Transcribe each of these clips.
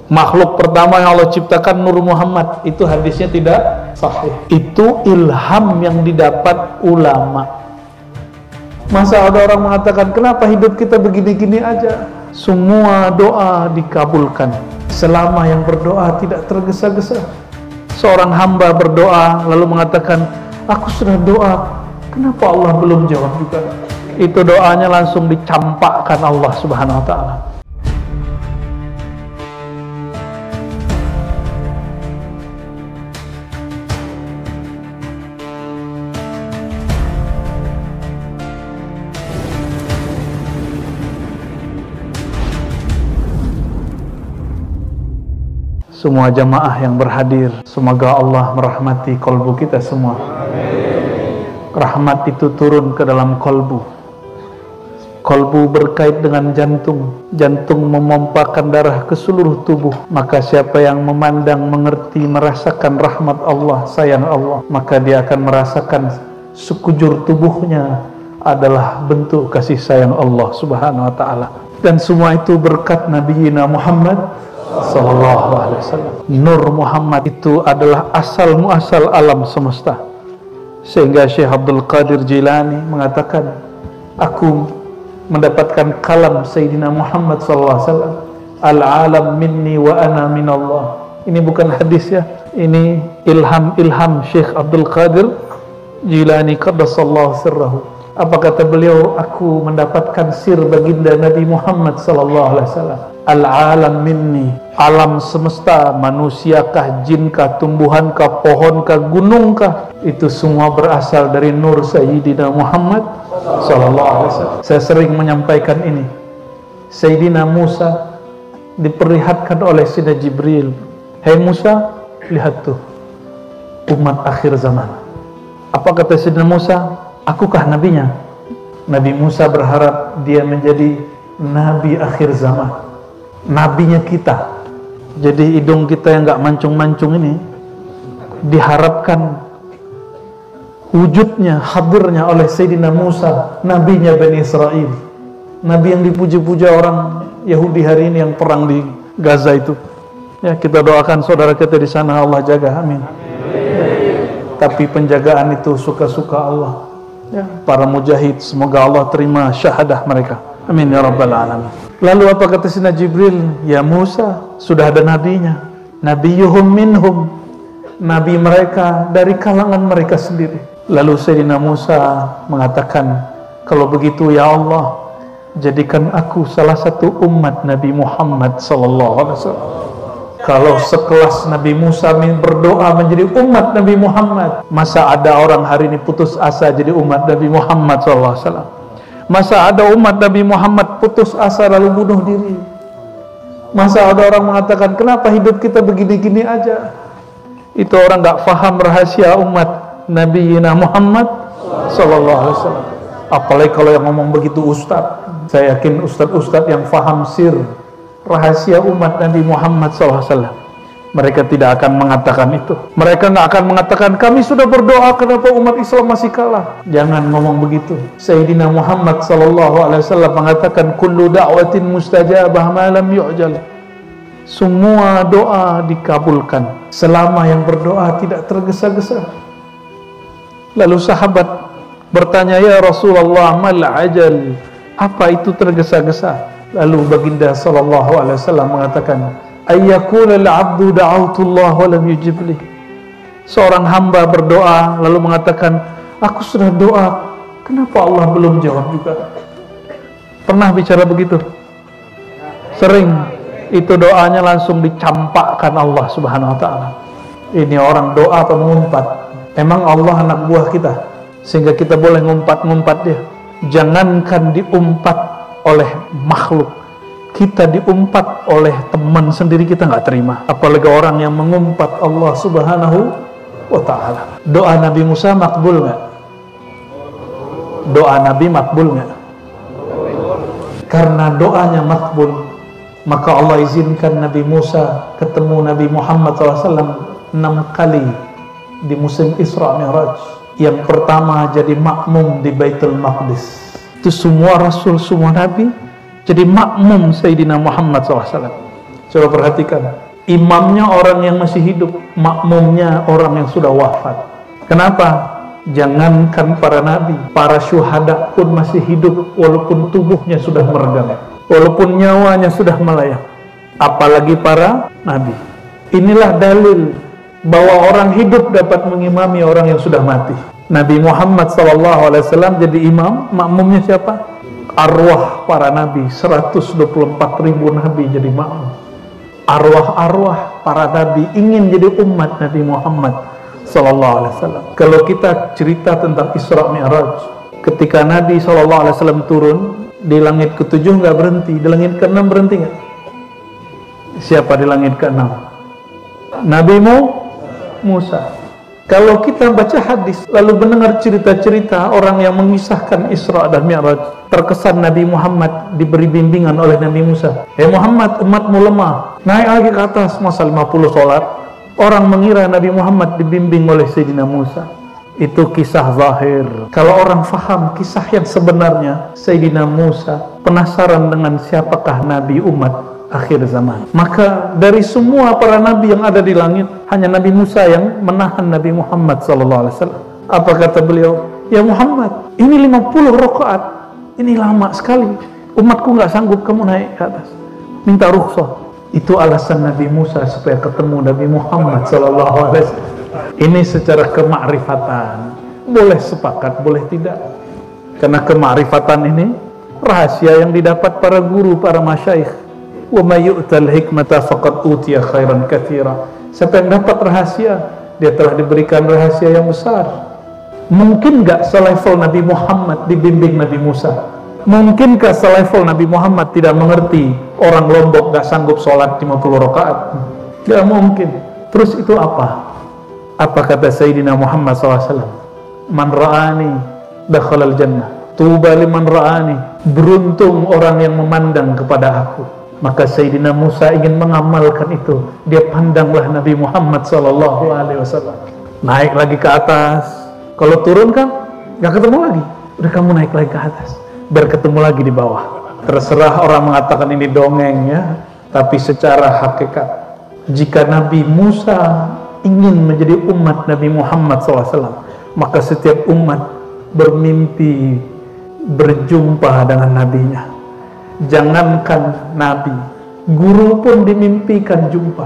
Makhluk pertama yang Allah ciptakan Nur Muhammad. Itu hadisnya tidak sahih. Itu ilham yang didapat ulama. Masa ada orang mengatakan, kenapa hidup kita begini-gini aja? Semua doa dikabulkan selama yang berdoa tidak tergesa-gesa. Seorang hamba berdoa lalu mengatakan, aku sudah doa, kenapa Allah belum jawab juga? Itu doanya langsung dicampakkan Allah Subhanahu wa ta'ala. Semua jamaah yang berhadir, semoga Allah merahmati kolbu kita semua. Rahmat itu turun ke dalam kolbu. Kolbu berkait dengan jantung. Jantung memompakan darah ke seluruh tubuh. Maka siapa yang memandang, mengerti, merasakan rahmat Allah, sayang Allah, maka dia akan merasakan sekujur tubuhnya adalah bentuk kasih sayang Allah Subhanahu wa ta'ala. Dan semua itu berkat Nabi Muhammad sallallahu alaihi wasallam. Nur Muhammad itu adalah asal muasal alam semesta. Sehingga Syekh Abdul Qadir Jilani mengatakan, aku mendapatkan kalam Sayyidina Muhammad sallallahu alaihi wasallam. Al-alam minni wa ana min Allah. Ini bukan hadis ya. Ini ilham Syekh Abdul Qadir Jilani qaddasallahu sirrahu. Apa kata beliau? Aku mendapatkan sir baginda Nabi Muhammad sallallahu alaihi wasallam. Al-alam minni, alam semesta, manusiakah, jinkah, tumbuhankah, pohonkah, gunungkah, itu semua berasal dari nur Sayyidina Muhammad sallallahu alaihi wasallam. Saya sering menyampaikan ini. Sayyidina Musa diperlihatkan oleh Sayyidina Jibril, "Hai Musa, lihat tuh umat akhir zaman." Apa kata Sayyidina Musa? Akukah nabinya? Nabi Musa berharap dia menjadi nabi akhir zaman, nabinya kita. Jadi hidung kita yang gak mancung-mancung ini diharapkan wujudnya, hadirnya oleh Sayyidina Musa, nabinya Bani Israel, nabi yang dipuji-puja orang Yahudi hari ini yang perang di Gaza itu. Ya, kita doakan saudara kita di sana, Allah jaga, amin. Tapi penjagaan itu suka-suka Allah. Ya, para mujahid, semoga Allah terima syahadah mereka, amin ya rabbal alamin. Lalu apa kata Sayyidina Jibril? Ya Musa, sudah ada nabinya, nabiyuhum minhum, nabi mereka dari kalangan mereka sendiri. Lalu Sayyidina Musa mengatakan, kalau begitu ya Allah, jadikan aku salah satu umat Nabi Muhammad sallallahu alaihi wasallam. Kalau sekelas Nabi Musa berdoa menjadi umat Nabi Muhammad, masa ada orang hari ini putus asa jadi umat Nabi Muhammad SAW? Masa ada umat Nabi Muhammad putus asa lalu bunuh diri? Masa ada orang mengatakan, kenapa hidup kita begini-gini aja? Itu orang gak faham rahasia umat Nabi Muhammad SAW. Apalagi kalau yang ngomong begitu ustadz. Saya yakin ustadz-ustadz yang faham sir rahasia umat Nabi Muhammad SAW, mereka tidak akan mengatakan itu. Mereka nggak akan mengatakan, kami sudah berdoa, kenapa umat Islam masih kalah? Jangan ngomong begitu. Sayyidina Muhammad SAW mengatakan, kullu da'watin mustajabah ma lam yu'jal. Semua doa dikabulkan selama yang berdoa tidak tergesa-gesa. Lalu sahabat bertanya, ya Rasulullah, mal ajal, apa itu tergesa-gesa? Lalu baginda sallallahu alaihi wasallam mengatakan, ayyakuna al-'abdu da'autullah wa lam yujib li. Seorang hamba berdoa lalu mengatakan, aku sudah doa, kenapa Allah belum jawab juga? Pernah bicara begitu? Sering. Itu doanya langsung dicampakkan Allah Subhanahu wa ta'ala. Ini orang doa atau mengumpat? Emang Allah anak buah kita sehingga kita boleh ngumpat-ngumpat dia? Jangankan diumpat oleh makhluk, kita diumpat oleh teman sendiri kita nggak terima, apalagi orang yang mengumpat Allah Subhanahu wa ta'ala. Doa Nabi Musa makbul nggak? Doa Nabi makbul nggak? Karena doanya makbul, maka Allah izinkan Nabi Musa ketemu Nabi Muhammad SAW 6 kali di musim Isra Mi'raj. Yang pertama jadi makmum di Baitul Maqdis. Itu semua Rasul, semua Nabi jadi makmum Sayyidina Muhammad SAW. Coba perhatikan. Imamnya orang yang masih hidup, makmumnya orang yang sudah wafat. Kenapa? Jangankan para nabi, para syuhada pun masih hidup walaupun tubuhnya sudah meregang, walaupun nyawanya sudah melayang. Apalagi para nabi. Inilah dalil bahwa orang hidup dapat mengimami orang yang sudah mati. Nabi Muhammad SAW jadi imam, makmumnya siapa? Arwah para nabi, 124.000 nabi jadi makmum. Arwah-arwah para nabi ingin jadi umat Nabi Muhammad SAW. Kalau kita cerita tentang Isra Mi'raj, ketika Nabi SAW turun di langit ke-7 nggak berhenti, di langit ke-6 berhenti nggak? Siapa di langit ke-6? Nabi Musa. Kalau kita baca hadis lalu mendengar cerita-cerita orang yang mengisahkan Isra dan Mi'raj, terkesan Nabi Muhammad diberi bimbingan oleh Nabi Musa. Muhammad, umatmu lemah, naik lagi ke atas, masa 50 sholat. Orang mengira Nabi Muhammad dibimbing oleh Sayyidina Musa. Itu kisah zahir. Kalau orang faham kisah yang sebenarnya, Sayyidina Musa penasaran dengan siapakah Nabi umat akhir zaman. Maka dari semua para nabi yang ada di langit, hanya Nabi Musa yang menahan Nabi Muhammad SAW. Apa kata beliau? Ya Muhammad, ini 50 rakaat, ini lama sekali, umatku nggak sanggup kamu naik ke atas, minta rukhsah. Itu alasan Nabi Musa supaya ketemu Nabi Muhammad SAW. Ini secara kemakrifatan, boleh sepakat, boleh tidak, karena kemakrifatan ini rahasia yang didapat para guru, para masyayikh. Wa may yu'tal hikmata faqad utiya khairan katsira. Siapa yang dapat rahasia, dia telah diberikan rahasia yang besar. Mungkin gak selevel Nabi Muhammad dibimbing Nabi Musa? Mungkinkah selevel Nabi Muhammad tidak mengerti orang Lombok gak sanggup sholat 50 rakaat? Gak mungkin. Terus itu apa? Apa kata Sayyidina Muhammad SAW? Man ra'ani dakhalal jannah, tuba liman ra'ani. Beruntung orang yang memandang kepada aku. Maka Sayyidina Musa ingin mengamalkan itu. Dia pandanglah Nabi Muhammad SAW. Naik lagi ke atas. Kalau turun kan gak ketemu lagi. Udah kamu naik lagi ke atas, biar ketemu lagi di bawah. Terserah orang mengatakan ini dongeng ya, tapi secara hakikat, jika Nabi Musa ingin menjadi umat Nabi Muhammad SAW, maka setiap umat bermimpi berjumpa dengan nabinya. Jangankan nabi, guru pun dimimpikan jumpa,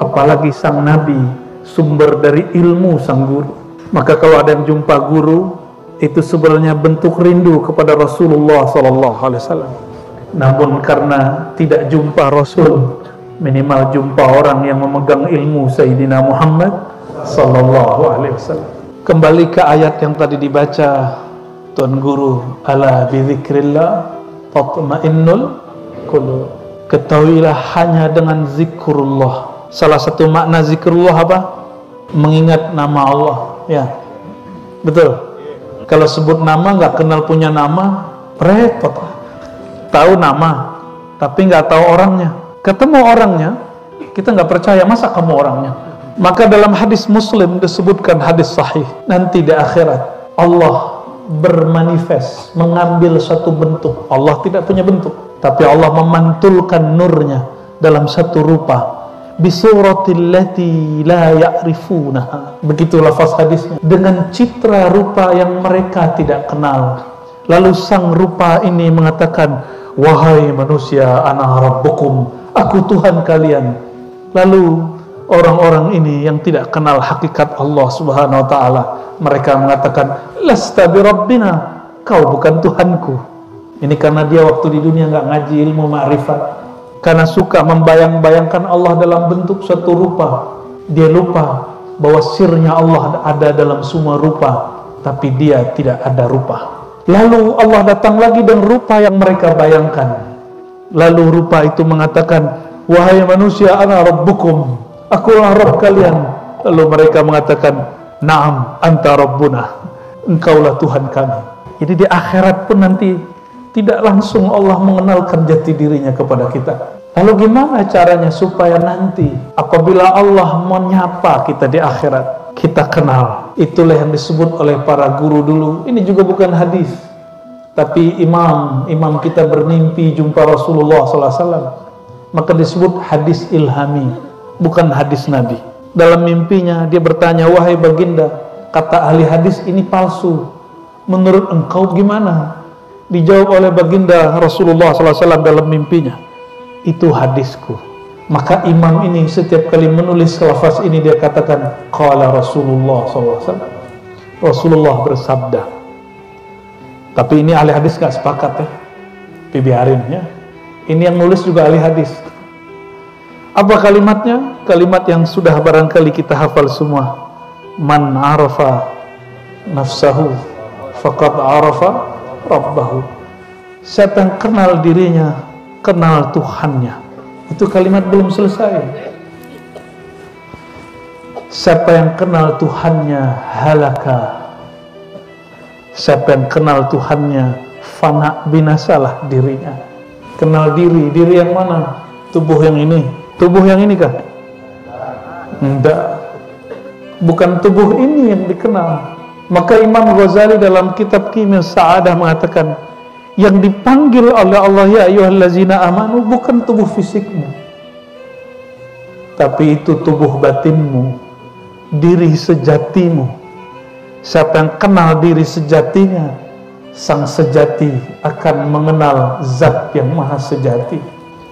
apalagi sang nabi, sumber dari ilmu sang guru. Maka kalau ada yang jumpa guru, itu sebenarnya bentuk rindu kepada Rasulullah SAW. Namun karena tidak jumpa Rasul, minimal jumpa orang yang memegang ilmu Sayyidina Muhammad SAW. Kembali ke ayat yang tadi dibaca Tuan Guru, ala bizikrillah tatma'innul qulub. Ketahuilah hanya dengan zikrullah. Salah satu makna zikrullah apa? Mengingat nama Allah. Ya, betul. Kalau sebut nama nggak kenal punya nama, repot. Tahu nama, tapi nggak tahu orangnya. Ketemu orangnya, kita nggak percaya, masa kamu orangnya? Maka dalam hadis Muslim disebutkan, hadis sahih, nanti di akhirat Allah bermanifest, mengambil satu bentuk. Allah tidak punya bentuk, tapi Allah memantulkan nurnya dalam satu rupa, bisuratil lati la ya'rifunaha. Begitu lafaz hadisnya, dengan citra rupa yang mereka tidak kenal. Lalu sang rupa ini mengatakan, wahai manusia, ana rabbukum, aku Tuhan kalian. Lalu orang-orang ini yang tidak kenal hakikat Allah Subhanahu wa ta'ala, mereka mengatakan, lasta bi rabbina, kau bukan Tuhanku. Ini karena dia waktu di dunia nggak ngaji ilmu ma'rifat, karena suka membayang-bayangkan Allah dalam bentuk suatu rupa. Dia lupa bahwa sirnya Allah ada dalam semua rupa, tapi dia tidak ada rupa. Lalu Allah datang lagi dengan rupa yang mereka bayangkan. Lalu rupa itu mengatakan, wahai manusia, ana rabbukum, akulah Rabb kalian. Lalu mereka mengatakan, na'am anta rabbuna, engkaulah Tuhan kami. Jadi di akhirat pun nanti tidak langsung Allah mengenalkan jati dirinya kepada kita. Lalu gimana caranya supaya nanti apabila Allah menyapa kita di akhirat, kita kenal? Itulah yang disebut oleh para guru dulu. Ini juga bukan hadis, tapi imam kita bermimpi jumpa Rasulullah SAW. maka disebut hadis ilhami, bukan hadis Nabi. Dalam mimpinya dia bertanya, wahai baginda, kata ahli hadis ini palsu, menurut engkau gimana? Dijawab oleh baginda Rasulullah SAW dalam mimpinya, itu hadisku. Maka imam ini setiap kali menulis lafaz ini dia katakan qala Rasulullah SAW, Rasulullah bersabda. Tapi ini ahli hadis gak sepakat ya, biarin ya. Ini yang nulis juga ahli hadis. Apa kalimatnya? Kalimat yang sudah barangkali kita hafal semua. Man arafa nafsahu faqad arafa rabbahu. Siapa yang kenal dirinya, kenal Tuhannya. Itu kalimat belum selesai. Siapa yang kenal Tuhannya halaka. Siapa yang kenal Tuhannya fana, binasalah dirinya. Kenal diri, diri yang mana? Tubuh yang ini. Tubuh yang ini kah? Enggak. Bukan tubuh ini yang dikenal. Maka Imam Ghazali dalam kitab Kimia Sa'adah mengatakan, yang dipanggil oleh Allah ya ayyuhallazina amanu bukan tubuh fisikmu, tapi itu tubuh batinmu, diri sejatimu. Siapa yang kenal diri sejatinya, sang sejati akan mengenal zat yang maha sejati.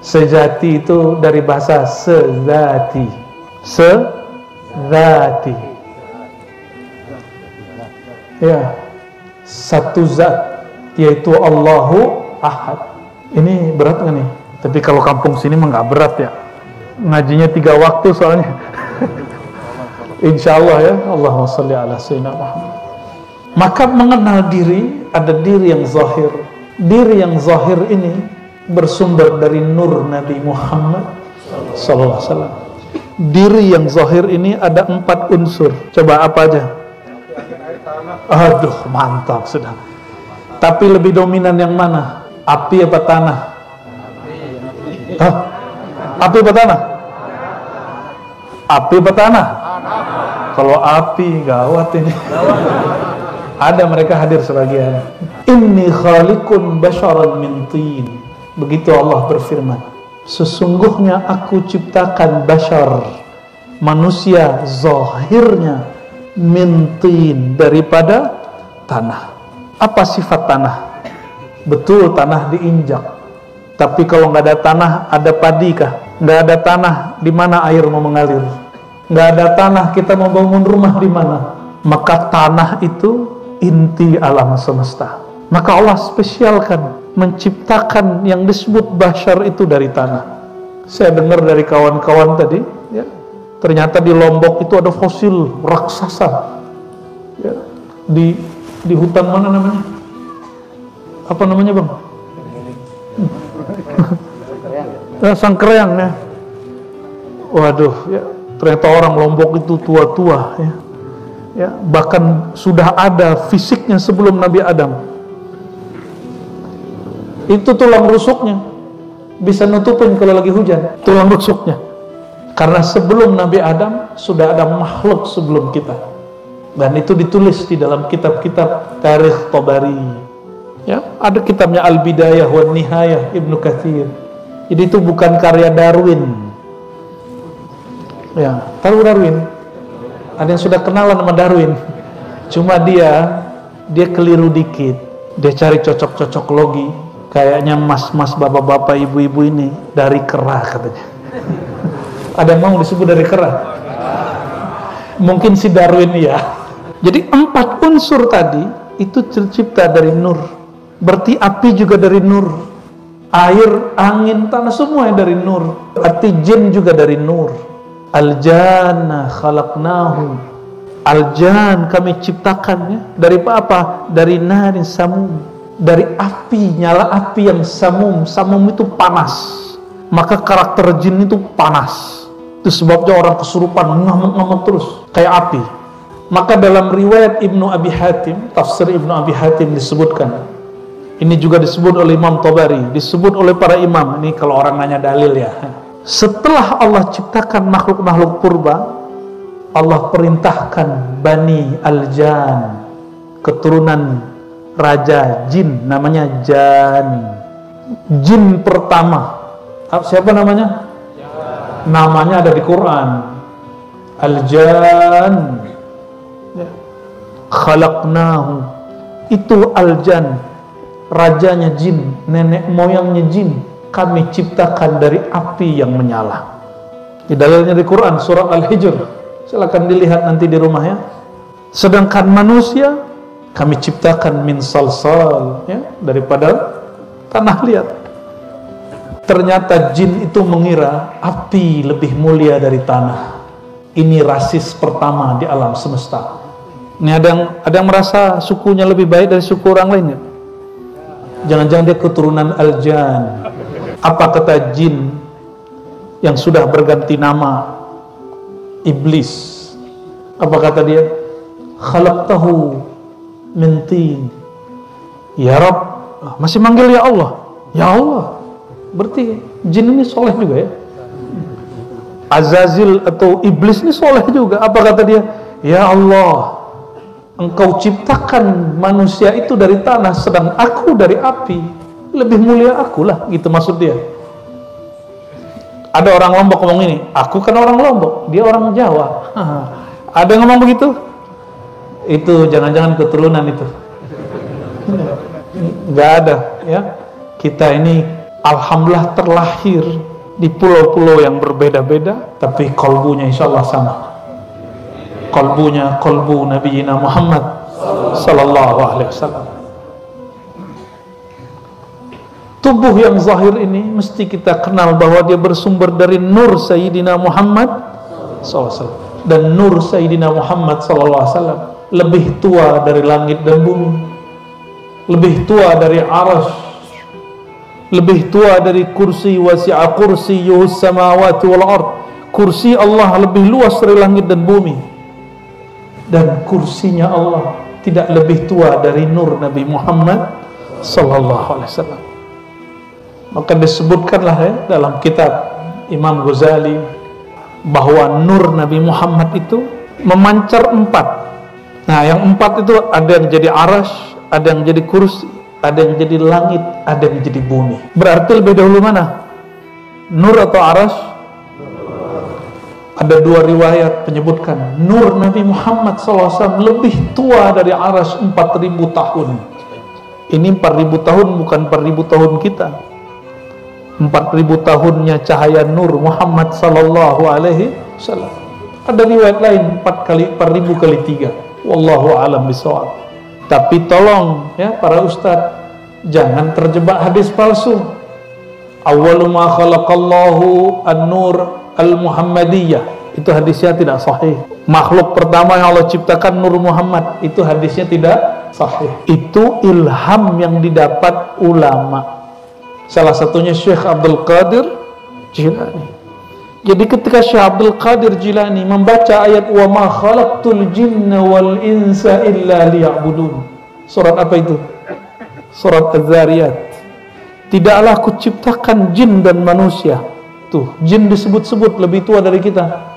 Sejati itu dari bahasa sezati. Sezati. Ya, satu zat, yaitu Allahu Ahad. Ini berat nggak nih? Tapi kalau kampung sini mah nggak berat ya. Ngajinya 3 waktu soalnya. Insya Allah ya. Allahumma sholli ala sayyidina Muhammad. Maka mengenal diri, ada diri yang zahir. Diri yang zahir ini bersumber dari nur Nabi Muhammad sallallahu alaihi wasallam. Diri yang zahir ini ada 4 unsur. Coba apa aja? Aduh, mantap sudah. Tapi lebih dominan yang mana? Api apa tanah? Hah? Api apa tanah? Api apa tanah? Kalau api gawat ini. Ada mereka hadir sebagian. Inni khaliqun basharan min tin. Begitu Allah berfirman. Sesungguhnya aku ciptakan bashar, manusia zahirnya min tin, daripada tanah. Apa sifat tanah? Betul tanah diinjak. Tapi kalau nggak ada tanah, ada padi kah? Nggak ada tanah, di mana air mau mengalir? Nggak ada tanah, kita mau bangun rumah di mana? Maka tanah itu inti alam semesta. Maka Allah spesialkan menciptakan yang disebut bashar itu dari tanah. Saya dengar dari kawan-kawan tadi, ya, ternyata di Lombok itu ada fosil raksasa. Ya, di hutan mana namanya? Apa namanya bang? Sangkreang ya. Waduh, ya, ternyata orang Lombok itu tua-tua ya. Ya, bahkan sudah ada fisiknya sebelum Nabi Adam. Itu tulang rusuknya bisa nutupin kalau lagi hujan, tulang rusuknya. Karena sebelum Nabi Adam sudah ada makhluk sebelum kita. Dan itu ditulis di dalam kitab-kitab Tarikh Tabari. Ya, ada kitabnya Al-Bidayah wan Nihayah Ibnu Katsir. Jadi itu bukan karya Darwin. Ya, tahu Darwin? Ada yang sudah kenalan sama Darwin. Cuma dia keliru dikit. Dia cari cocok-cocok logi. Kayaknya mas-mas, bapak-bapak, ibu-ibu ini dari kera katanya. Ada yang mau disebut dari kera? Mungkin si Darwin ya. Jadi 4 unsur tadi itu tercipta dari nur. Berarti api juga dari nur. Air, angin, tanah semua dari nur. Arti jin juga dari nur. Al-janna khalaqnahu. Al-jan kami ciptakannya dari apa? Dari narin samum. Dari api, nyala api yang samum. Samum itu panas. Maka karakter jin itu panas. Itu sebabnya orang kesurupan ngamuk-ngamuk terus kayak api. Maka dalam riwayat Ibnu Abi Hatim, tafsir Ibnu Abi Hatim disebutkan. Ini juga disebut oleh Imam Tabari, disebut oleh para imam. Ini kalau orang nanya dalil ya. Setelah Allah ciptakan makhluk-makhluk purba, Allah perintahkan Bani Al-Jan, keturunan raja jin namanya Jan. Jin pertama Siapa namanya? Namanya ada di Quran. Al-Jan. Ya. Khalaqnahu. Itu Al-Jan, rajanya jin, nenek moyangnya jin. Kami ciptakan dari api yang menyala. Di dalilnya di Quran surah Al-Hijr. Silakan dilihat nanti di rumah ya. Sedangkan manusia kami ciptakan min salsal, ya, daripada tanah liat. Ternyata jin itu mengira api lebih mulia dari tanah. Ini rasis pertama di alam semesta. Ini ada yang merasa sukunya lebih baik dari suku orang lainnya. Jangan-jangan dia keturunan Al-Jan. Apa kata jin yang sudah berganti nama iblis? Apa kata dia? Khalaqtahu min tin. Ya Rabb, masih manggil ya Allah. Ya Allah. Berarti jin ini soleh juga ya. Azazil atau iblis ini soleh juga. Apa kata dia? Ya Allah, Engkau ciptakan manusia itu dari tanah, sedang aku dari api. Lebih mulia akulah, gitu maksud dia. Ada orang Lombok ngomong ini, aku kan orang Lombok, dia orang Jawa. Ada yang ngomong begitu? Itu jangan-jangan keturunan itu. Nggak ada ya. Kita ini alhamdulillah terlahir di pulau-pulau yang berbeda-beda, tapi kolbunya insya Allah sama. Kolbunya kolbu Nabi Muhammad sallallahu alaihi wasallam. Tubuh yang zahir ini mesti kita kenal bahwa dia bersumber dari nur Sayyidina Muhammad sallallahu alaihi wasallam. Dan nur Sayyidina Muhammad sallallahu alaihi wasallam lebih tua dari langit dan bumi, lebih tua dari arasy, lebih tua dari kursi. Wasi'a kursiyyuhus samawati wal ard. Kursi Allah lebih luas dari langit dan bumi, dan kursinya Allah tidak lebih tua dari nur Nabi Muhammad sallallahu alaihi wasallam. Maka disebutkanlah ya dalam kitab Imam Ghazali bahwa nur Nabi Muhammad itu memancar 4. Nah, yang 4 itu ada yang jadi arasy, ada yang jadi kursi, ada yang jadi langit, ada yang jadi bumi. Berarti lebih dahulu mana? Nur atau arasy? Ada 2 riwayat menyebutkan nur Nabi Muhammad SAW lebih tua dari arasy 4.000 tahun. Ini 4.000 tahun bukan 4.000 tahun kita. 4.000 tahunnya cahaya nur Muhammad sallallahu alaihi wasallam. Ada riwayat lain 4.000 kali 3. Wallahu alam bisawab. Tapi tolong ya para ustadz, jangan terjebak hadis palsu. Awwalu ma khalaqallahu an-nur al-Muhammadiyah. Itu hadisnya tidak sahih. Makhluk pertama yang Allah ciptakan nur Muhammad. Itu hadisnya tidak sahih. Itu ilham yang didapat ulama. Salah satunya Syekh Abdul Qadir Jilani. Jadi ketika Syekh Abdul Qadir Jilani membaca ayat wa ma khalaqtul jinna wal insa illa liya'budun. Surat apa itu? Surat Az-Zariyat. Tidaklah aku ciptakan jin dan manusia. Tuh, jin disebut-sebut lebih tua dari kita.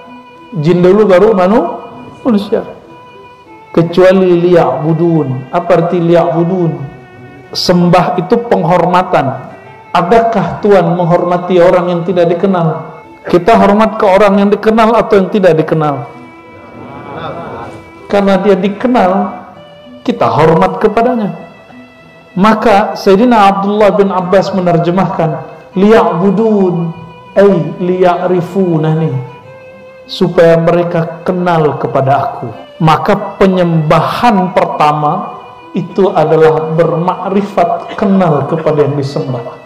Jin dulu baru manusia. Kecuali liya'budun. Apa arti liya'budun? Sembah itu penghormatan. Adakah Tuhan menghormati orang yang tidak dikenal? Kita hormat ke orang yang dikenal atau yang tidak dikenal? Karena dia dikenal, kita hormat kepadanya. Maka Sayyidina Abdullah bin Abbas menerjemahkan liya'budun ay liya'rifunani, supaya mereka kenal kepada aku. Maka penyembahan pertama itu adalah bermakrifat, kenal kepada yang disembah.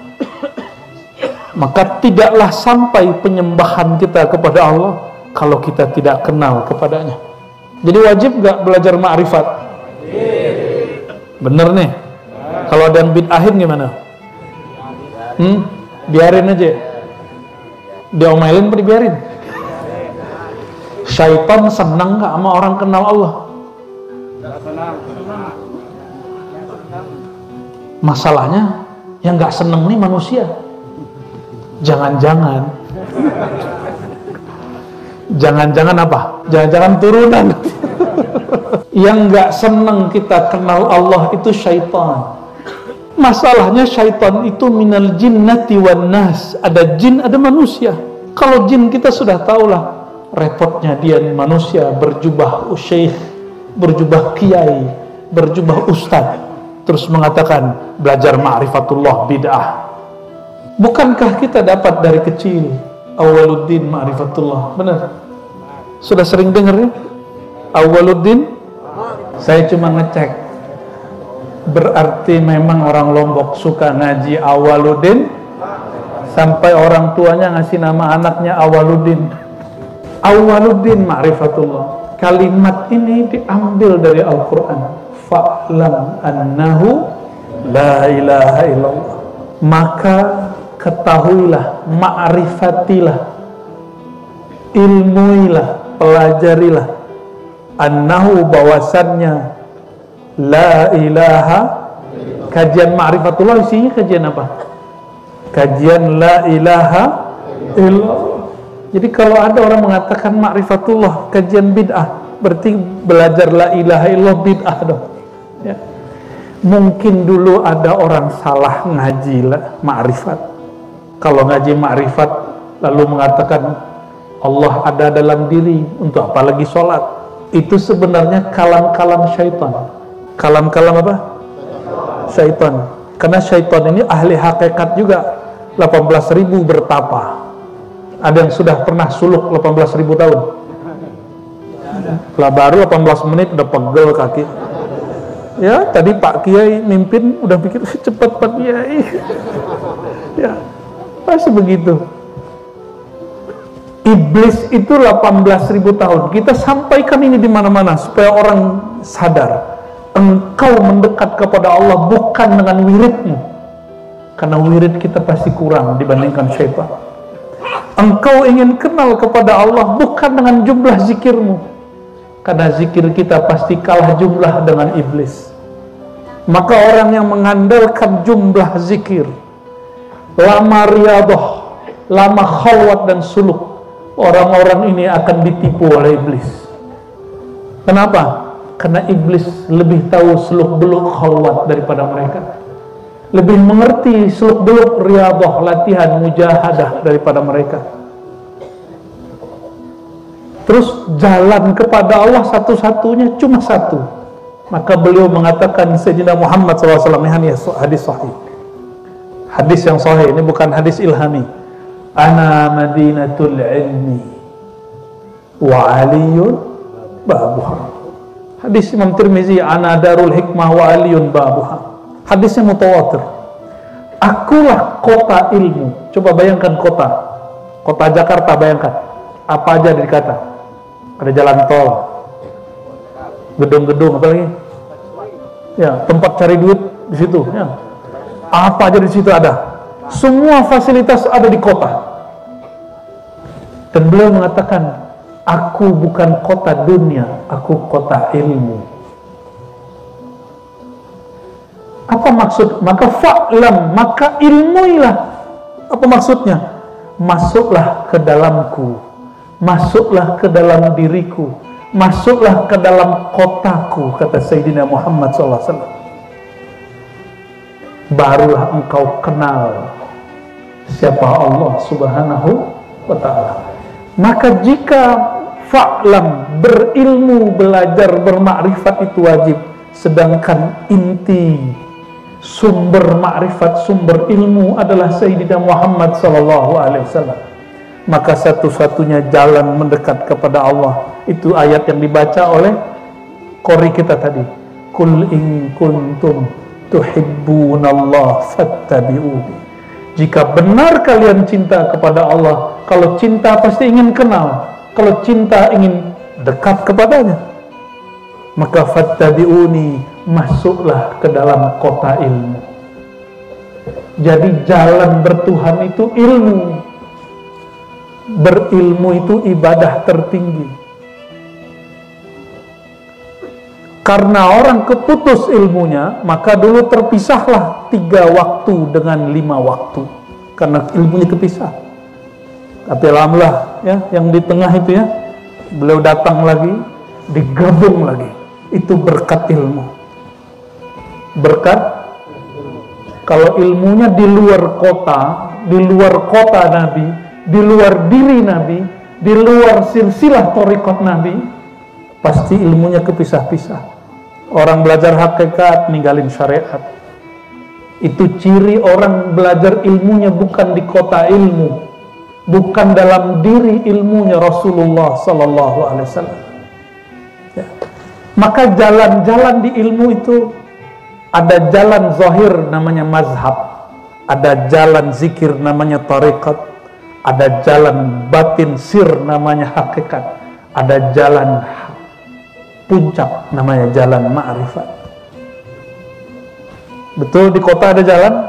Maka tidaklah sampai penyembahan kita kepada Allah kalau kita tidak kenal kepadanya. Jadi wajib gak belajar ma'rifat? Bener nih. Kalau ada yang bid'ahin gimana? Biarin aja. Diomelin apa dibiarin? Syaitan senang gak sama orang kenal Allah? Masalahnya yang gak seneng nih manusia. Jangan-jangan apa? Jangan-jangan turunan. Yang gak seneng kita kenal Allah itu syaitan. Masalahnya syaitan itu minal jinnati wan nas. Ada jin, ada manusia. Kalau jin kita sudah tahulah repotnya dia manusia berjubah syekh, berjubah kiai, berjubah ustaz, terus mengatakan belajar ma'rifatullah bid'ah. Bukankah kita dapat dari kecil awaluddin ma'rifatullah? Benar? Sudah sering dengar ya? Awaluddin? Saya cuma ngecek. Berarti memang orang Lombok suka ngaji awaluddin sampai orang tuanya ngasih nama anaknya Awaluddin. Awaluddin ma'rifatullah. Kalimat ini diambil dari Al-Quran. Fa'lam annahu la ilaha illallah. Maka ketahuilah, ma'rifatilah, ilmuilah, pelajarilah, annahu bahwasannya la ilaha. Kajian ma'rifatullah isinya kajian apa? Kajian la ilaha illallah. Jadi kalau ada orang mengatakan ma'rifatullah kajian bid'ah, berarti belajar la ilaha illallah bid'ah dong ya. Mungkin dulu ada orang salah ngaji ma'rifat. Kalau ngaji ma'rifat lalu mengatakan Allah ada dalam diri, untuk apa lagi sholat? Itu sebenarnya kalam-kalam syaitan. Kalam-kalam apa? Syaitan. Karena syaitan ini ahli hakikat juga. 18.000 bertapa. Ada yang sudah pernah suluk 18.000 tahun. Lah baru 18 menit udah pegel kaki. Ya, tadi Pak Kiai mimpin udah pikir cepat Pak Kiai. Ya, pasti begitu. Iblis itu 18.000 tahun. Kita sampaikan ini di mana-mana supaya orang sadar. Engkau mendekat kepada Allah bukan dengan wiridmu, karena wirid kita pasti kurang dibandingkan syaitan. Engkau ingin kenal kepada Allah bukan dengan jumlah zikirmu, karena zikir kita pasti kalah jumlah dengan iblis. Maka orang yang mengandalkan jumlah zikir, lama riadah, lama khalwat dan suluk, orang-orang ini akan ditipu oleh iblis. Kenapa? Karena iblis lebih tahu seluk-beluk khalwat daripada mereka, lebih mengerti seluk-beluk riadah, latihan mujahadah daripada mereka. Terus jalan kepada Allah satu-satunya cuma satu. Maka beliau mengatakan Sayyidina Muhammad SAW, hadis sahih, hadis yang sahih, ini bukan hadis ilhami. Ana madinatul ilmi wa aliyun babuha. Hadis Imam Tirmizi, ana darul hikmah wa aliyun babuha. Hadisnya mutawatir. Akulah kota ilmu. Coba bayangkan kota Jakarta, bayangkan apa aja dikata. Ada jalan tol, gedung-gedung, apa lagi? Ya, tempat cari duit di situ. Ya. Apa aja di situ ada. Semua fasilitas ada di kota. Dan beliau mengatakan, aku bukan kota dunia, aku kota ilmu. Apa maksud? Maka fa'lam, maka ilmuilah. Apa maksudnya? Masuklah ke dalamku, masuklah ke dalam diriku, masuklah ke dalam kotaku, kata Sayyidina Muhammad SAW. Barulah engkau kenal siapa Allah Subhanahu wa ta'ala. Maka jika fa'lam, berilmu, belajar, bermakrifat itu wajib, sedangkan inti sumber makrifat, sumber ilmu adalah Sayyidina Muhammad SAW, maka satu-satunya jalan mendekat kepada Allah itu ayat yang dibaca oleh qori kita tadi, kul in kuntum tuhibbunallah fattabi'uni. Jika benar kalian cinta kepada Allah, kalau cinta pasti ingin kenal, kalau cinta ingin dekat kepadanya, maka fattabi'uni, masuklah ke dalam kota ilmu. Jadi jalan bertuhan itu ilmu. Berilmu itu ibadah tertinggi. Karena orang keputus ilmunya, maka dulu terpisahlah 3 waktu dengan 5 waktu, karena ilmunya terpisah. Tapi alhamdulillah ya, yang di tengah itu ya, beliau datang lagi, digabung lagi. Itu berkat ilmu. Berkat Kalau ilmunya di luar kota Nabi, di luar diri Nabi, di luar silsilah thariqat Nabi, pasti ilmunya kepisah-pisah. Orang belajar hakikat, ninggalin syariat. Itu ciri orang belajar ilmunya bukan di kota ilmu, bukan dalam diri ilmunya Rasulullah Sallallahu Alaihi Wasallam. Ya. Maka jalan-jalan di ilmu itu ada jalan zahir namanya mazhab, ada jalan zikir namanya tariqat, ada jalan batin sir namanya hakikat, ada jalan puncak namanya jalan ma'rifat. Betul, di kota ada jalan?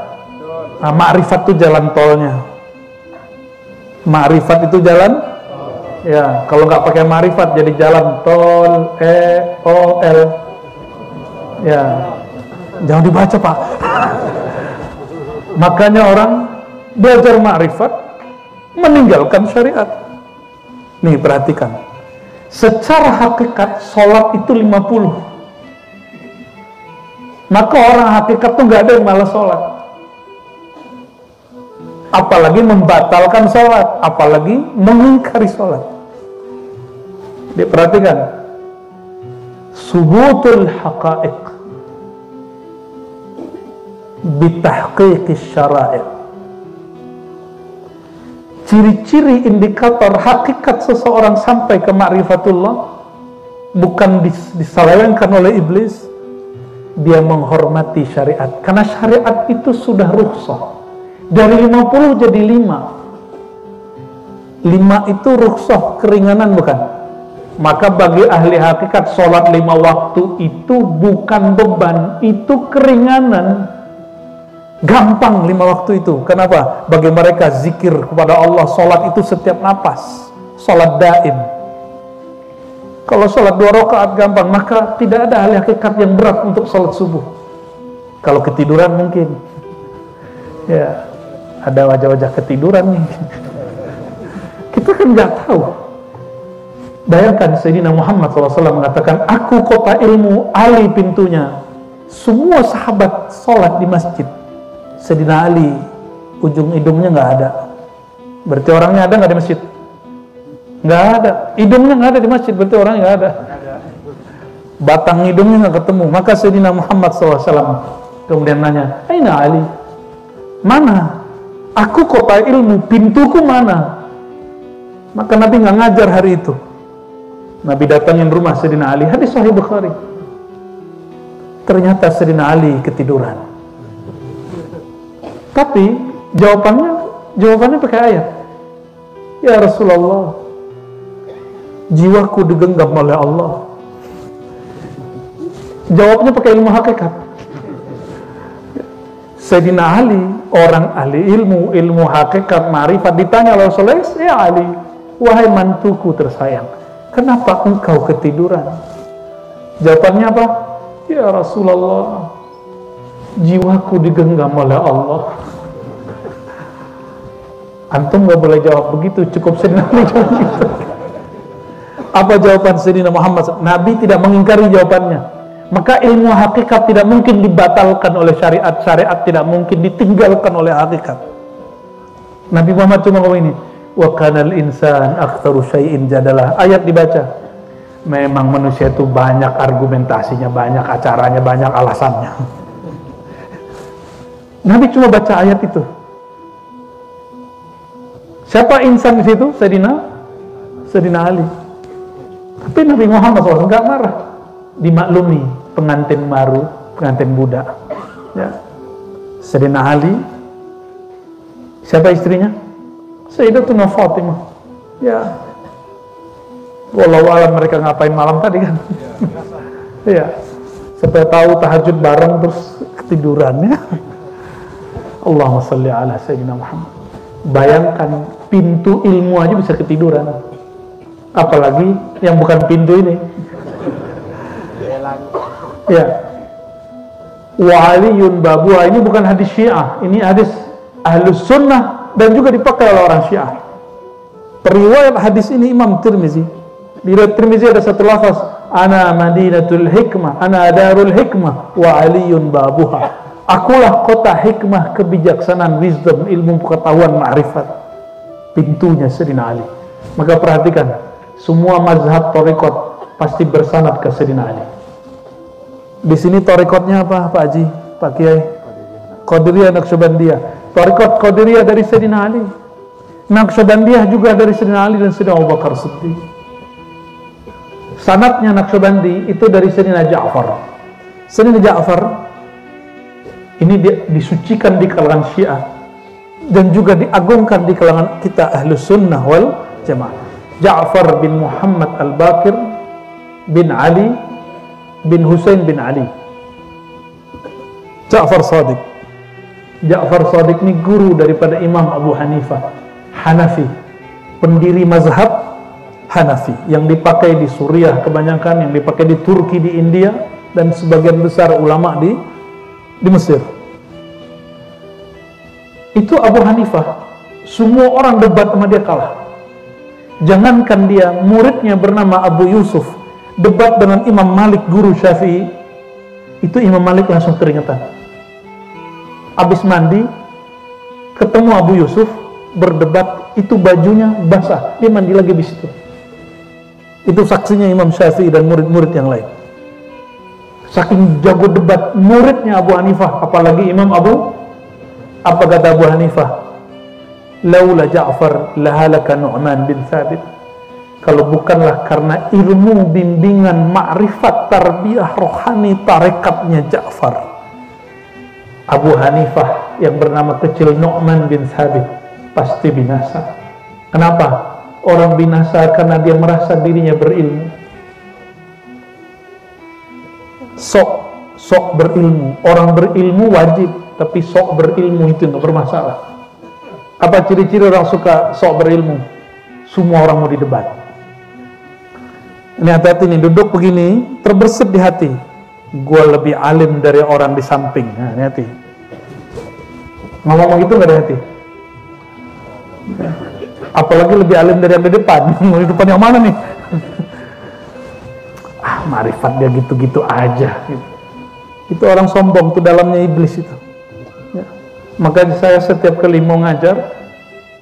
Nah, ma'rifat itu jalan tolnya. Ma'rifat itu jalan? Ya, kalau nggak pakai ma'rifat jadi jalan tol E-O-L. Ya, jangan dibaca Pak. Makanya orang belajar ma'rifat meninggalkan syariat. Nih perhatikan, secara hakikat sholat itu 50. Maka orang hakikat tuh nggak ada yang malas sholat, apalagi membatalkan sholat, apalagi mengingkari sholat. Diperhatikan, subutul haqa'iq bitahqiqis syara'i'. Ciri-ciri indikator hakikat seseorang sampai ke ma'rifatullah bukan diselewengkan oleh iblis. Dia menghormati syariat, karena syariat itu sudah rukhsah. Dari 50 jadi 5. 5 itu rukhsah, keringanan bukan? Maka bagi ahli hakikat, sholat 5 waktu itu bukan beban, itu keringanan. Gampang 5 waktu itu. Kenapa? Bagi mereka zikir kepada Allah, sholat itu setiap napas, sholat daim. Kalau sholat 2 rakaat gampang, maka tidak ada ahli hakikat yang berat untuk sholat subuh. Kalau ketiduran mungkin, ya ada wajah-wajah ketiduran nih. Kita kan nggak tahu. Bayangkan Sayyidina Muhammad SAW mengatakan, aku kota ilmu, Ali pintunya. Semua sahabat sholat di masjid. Sayyidina Ali ujung hidungnya nggak ada. Berarti orangnya ada nggak di masjid? Nggak ada. Hidungnya nggak ada di masjid, berarti orangnya nggak ada. Batang hidungnya nggak ketemu. Maka Sayyidina Muhammad SAW kemudian nanya, Aina Ali? Mana? Aku kota ilmu, pintuku mana? Maka Nabi nggak ngajar hari itu. Nabi datangin rumah Sayyidina Ali. Hadis Sahih Bukhari. Ternyata Sayyidina Ali ketiduran. Tapi jawabannya pakai ayat. Ya Rasulullah, jiwaku digenggam oleh Allah. Jawabnya pakai ilmu hakikat. Sayyidina Ali, orang ahli ilmu hakikat, ma'rifat, ditanya oleh Rasulullah, ya Ali, wahai mantuku tersayang, kenapa engkau ketiduran? Jawabannya apa? Ya Rasulullah, jiwaku digenggam oleh Allah. Antum gak boleh jawab begitu, cukup Sayyidina Ali jawab begitu. Apa jawaban Sayyidina Muhammad? Nabi tidak mengingkari jawabannya. Maka ilmu hakikat tidak mungkin dibatalkan oleh syariat, syariat tidak mungkin ditinggalkan oleh hakikat. Nabi Muhammad cuma ngomong ini, wa kanal insan aktsaru syai'in jadalah. Ayat dibaca. Memang manusia itu banyak argumentasinya, banyak acaranya, banyak alasannya. Nabi cuma baca ayat itu. Siapa insan di situ? Sayyidina Ali. Tapi Nabi Muhammad SAW nggak marah. Dimaklumi pengantin baru, pengantin budak. Ya. Sayyidina Ali. Siapa istrinya? Sayyidatuna Fatimah. Ya. Wallahu alam mereka ngapain malam tadi kan? Ya. Supaya tahu tahajud bareng terus ketidurannya. Allahumma sholli ala Sayyidina Muhammad. Bayangkan pintu ilmu aja bisa ketiduran. Apalagi yang bukan pintu ini. Ya. Wa aliyun babuha, ini bukan hadis Syiah, ini hadis Ahlus Sunnah dan juga dipakai oleh orang Syiah. Periwayat hadis ini Imam Tirmizi. Di riwayat Tirmizi ada satu lafaz, ana madinatul hikmah, ana darul hikmah wa aliyun babuha. Akulah kota hikmah, kebijaksanaan, wisdom, ilmu, pengetahuan, ma'rifat. Pintunya Sayyidina Ali. Maka perhatikan, semua mazhab tarekat pasti bersanad ke Sayyidina Ali. Di sini tarekatnya apa, Pak Haji, Pak Kiai? Qadiriyah, Naqsyabandiyah. Tarekat Qadiriyah dari Sayyidina Ali. Naqsyabandiyah juga dari Sayyidina Ali dan Sayyidina Abu Bakar Siddiq. Sanadnya Naqsyabandi itu dari Sayyidina Ja'far. Sayyidina Ja'far ini disucikan di kalangan Syiah dan juga diagungkan di kalangan kita Ahlus Sunnah wal Jamaah. Ja'far bin Muhammad Al-Baqir bin Ali bin Husain bin Ali. Ja'far Shadiq. Ja'far Shadiq ini guru daripada Imam Abu Hanifah, Hanafi, pendiri mazhab Hanafi yang dipakai di Suriah kebanyakan, yang dipakai di Turki, di India, dan sebagian besar ulama di Mesir. Itu Abu Hanifah, semua orang debat sama dia kalah. Jangankan dia, muridnya bernama Abu Yusuf debat dengan Imam Malik, guru Syafi'i, itu Imam Malik langsung keringetan. Habis mandi ketemu Abu Yusuf berdebat, itu bajunya basah, dia mandi lagi di situ. Itu saksinya Imam Syafi'i dan murid-murid yang lain. Saking jago debat muridnya Abu Hanifah, apalagi Imam Abu. Apa kata Abu Hanifah? Laula Ja'far lahalaka Nu'man bin Thabit. Kalau bukanlah karena ilmu, bimbingan, ma'rifat, tarbiyah, rohani, tarekatnya Ja'far, Abu Hanifah yang bernama kecil Nu'man bin Thabit pasti binasa. Kenapa? Orang binasa karena dia merasa dirinya berilmu. Sok berilmu. Orang berilmu wajib, tapi sok berilmu itu nggak bermasalah. Apa ciri-ciri orang suka sok berilmu? Semua orang mau didebat. Ini hati-hati nih, duduk begini terbersit di hati, gue lebih alim dari orang di samping. Nah, ini hati. Ngomong gitu nggak ada hati. Apalagi lebih alim dari yang di depan. Mau di depan yang mana nih? Marifat dia gitu-gitu aja gitu. Itu orang sombong, itu dalamnya iblis itu ya. Maka saya setiap kali mau ngajar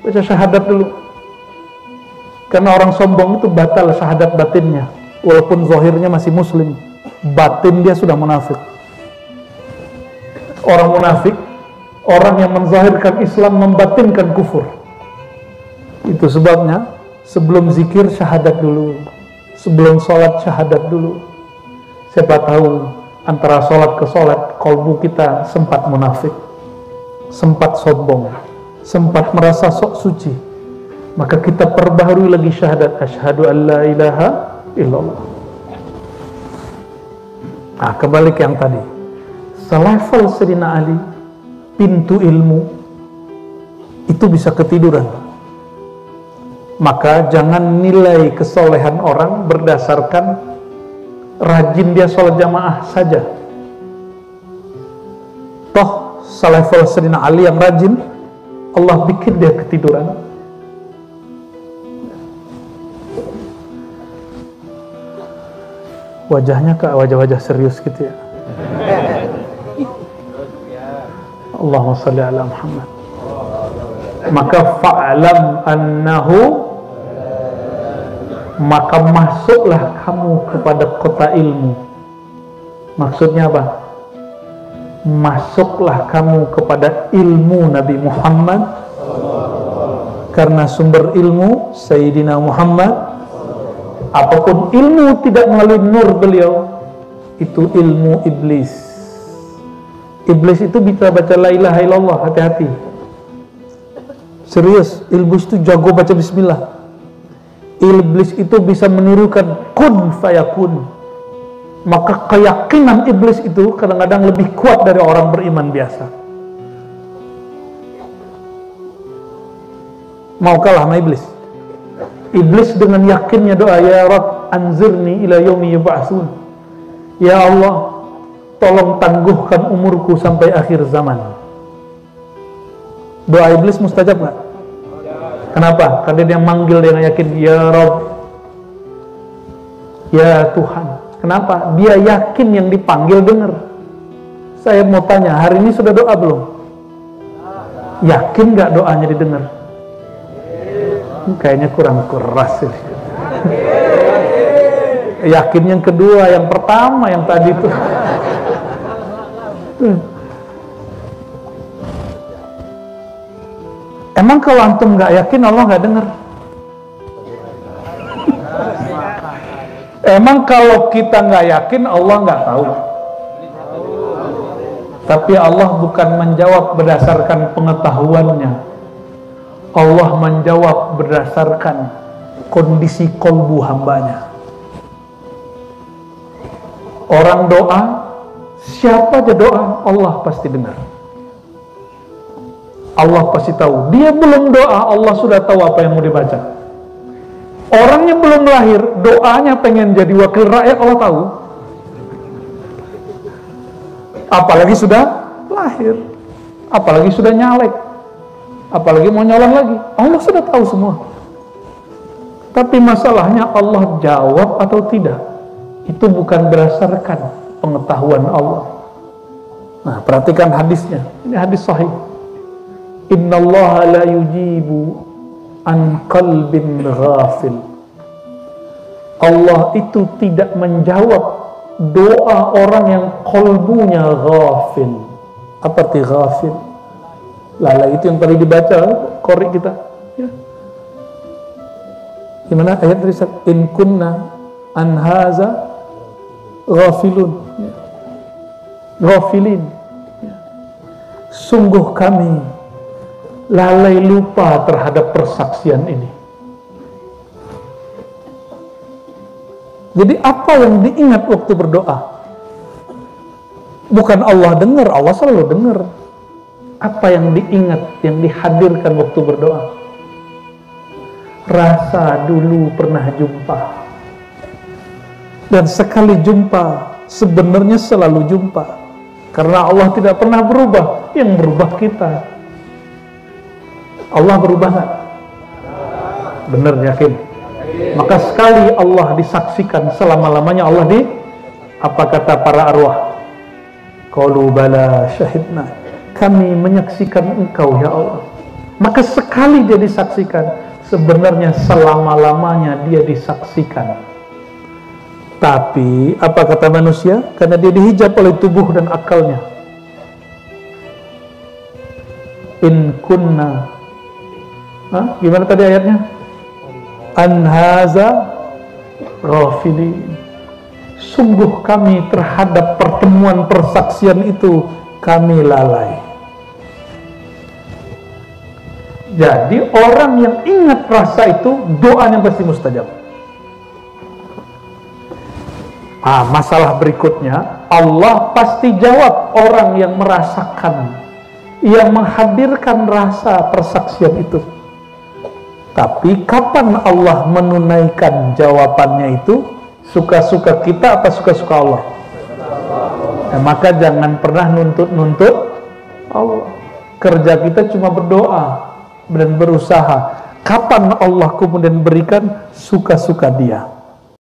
baca syahadat dulu, karena orang sombong itu batal syahadat batinnya, walaupun zahirnya masih muslim, batin dia sudah munafik. Orang munafik, orang yang menzahirkan Islam membatinkan kufur. Itu sebabnya sebelum zikir syahadat dulu, sebelum sholat syahadat dulu. Siapa tahu antara sholat ke sholat kolbu kita sempat munafik, sempat sombong, sempat merasa sok suci, maka kita perbaharui lagi syahadat, asyhadu an la ilaha illallah. Nah, kembali ke yang tadi, selevel Sayyidina Ali, pintu ilmu itu bisa ketiduran. Maka jangan nilai kesolehan orang berdasarkan rajin dia sholat jamaah saja. Toh selevel Sayyidina Ali yang rajin, Allah bikin dia ketiduran. Wajahnya ke wajah-wajah serius gitu ya. Allahumma shalli ala Muhammad. Maka fa'lam annahu, maka masuklah kamu kepada kota ilmu. Maksudnya apa? Masuklah kamu kepada ilmu Nabi Muhammad, karena sumber ilmu Sayyidina Muhammad. Apapun ilmu tidak melalui nur beliau, itu ilmu iblis. Iblis itu bisa baca la ilaha illallah, hati-hati. Serius, iblis itu jago baca bismillah. Iblis itu bisa menirukan kun fayakun. Maka keyakinan iblis itu kadang-kadang lebih kuat dari orang beriman biasa. Mau kalah sama iblis? Iblis dengan yakinnya doa, ya Rabb anzirni ila yaumi yub'atsun. Ya Allah, tolong tangguhkan umurku sampai akhir zaman. Doa iblis mustajab nggak? Kenapa? Karena dia manggil dengan yakin, ya Rabb, ya Tuhan. Kenapa? Dia yakin yang dipanggil dengar. Saya mau tanya, hari ini sudah doa belum? Yakin nggak doanya didengar? Kayaknya kurang keras ini. Yakin yang kedua, yang pertama, yang tadi itu. Emang kalau antum nggak yakin Allah nggak dengar? Emang kalau kita nggak yakin Allah nggak tahu? Tapi Allah bukan menjawab berdasarkan pengetahuannya. Allah menjawab berdasarkan kondisi kolbu hambanya. Orang doa, siapa aja doa, Allah pasti dengar. Allah pasti tahu. Dia belum doa, Allah sudah tahu apa yang mau dibaca. Orangnya belum lahir, doanya pengen jadi wakil rakyat, Allah tahu. Apalagi sudah lahir, apalagi sudah nyalek, apalagi mau nyalon lagi, Allah sudah tahu semua. Tapi masalahnya Allah jawab atau tidak, itu bukan berdasarkan pengetahuan Allah. Nah, perhatikan hadisnya. Ini hadis sahih. Innallaha la yujibu an qalbin ghafil. Allah itu tidak menjawab doa orang yang kolbunya ghafil. Apa arti ghafil? Lala itu yang tadi dibaca korek kita ya. Gimana ayat tadi? In kunna an haza ghafilun ya. Ghafilin ya. Sungguh kami lalai lupa terhadap persaksian ini. Jadi apa yang diingat waktu berdoa? Bukan Allah dengar, Allah selalu dengar. Apa yang diingat, yang dihadirkan waktu berdoa? Rasa dulu pernah jumpa. Dan sekali jumpa, sebenarnya selalu jumpa. Karena Allah tidak pernah berubah, yang berubah kita. Allah berubah nggak? Benar, yakin? Maka sekali Allah disaksikan, selama-lamanya Allah di, apa kata para arwah? Qalu bala syahidna, kami menyaksikan engkau ya Allah. Maka sekali dia disaksikan, sebenarnya selama-lamanya dia disaksikan. Tapi apa kata manusia? Karena dia dihijab oleh tubuh dan akalnya. In kunna, gimana tadi ayatnya? Anhaza ghafilin. Sungguh kami terhadap pertemuan persaksian itu kami lalai. Jadi orang yang ingat rasa itu, doanya pasti mustajab. Masalah berikutnya, Allah pasti jawab orang yang merasakan, yang menghadirkan rasa persaksian itu. Tapi kapan Allah menunaikan jawabannya itu? Suka-suka kita apa suka-suka Allah? Maka jangan pernah nuntut-nuntut Allah. Kerja kita cuma berdoa dan berusaha. Kapan Allah kemudian berikan? Suka-suka dia.